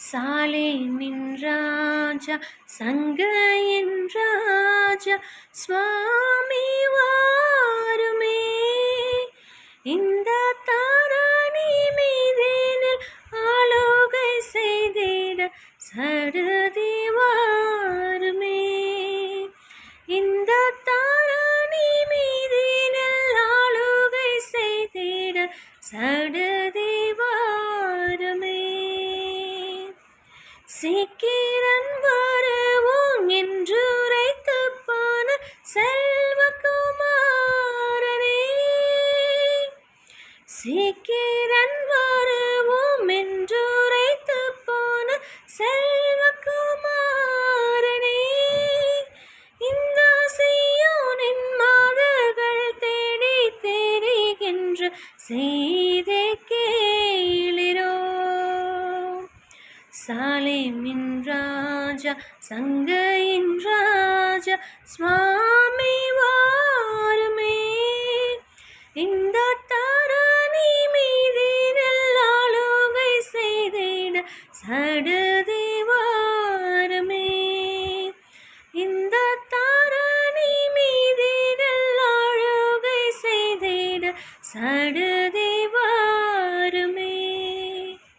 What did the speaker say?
சாலேமின் ராஜா சங்கையின் ராஜா சுவாமி வாருமே. இந்த தாரணி மீதினில் ஆளுகை செய்திட சடுதி வாருமே. இந்த தாரணி மீதினில் ஆளுகை செய்திட சடுதி வாருமே. சீக்கிரம் வருவோம் என்று உரைத்து போன செல்வகுமாரனே. சீக்கிரம் வருவோம் என்று உரைத்து போன செல்வகுமாரனே. இந்த சீயோனின் மாதர்கள் தேடி தெரிகின்ற செய்தி கேளிரோ. சாலேமின் ராஜா சங்கையின் ராஜா சுவாமி வாருமே. இந்த தாரணி மீதினில் ஆளுகை செய்திட சடுதி வாருமே. இந்த தாரணி மீதினில் ஆளுகை செய்திட சடு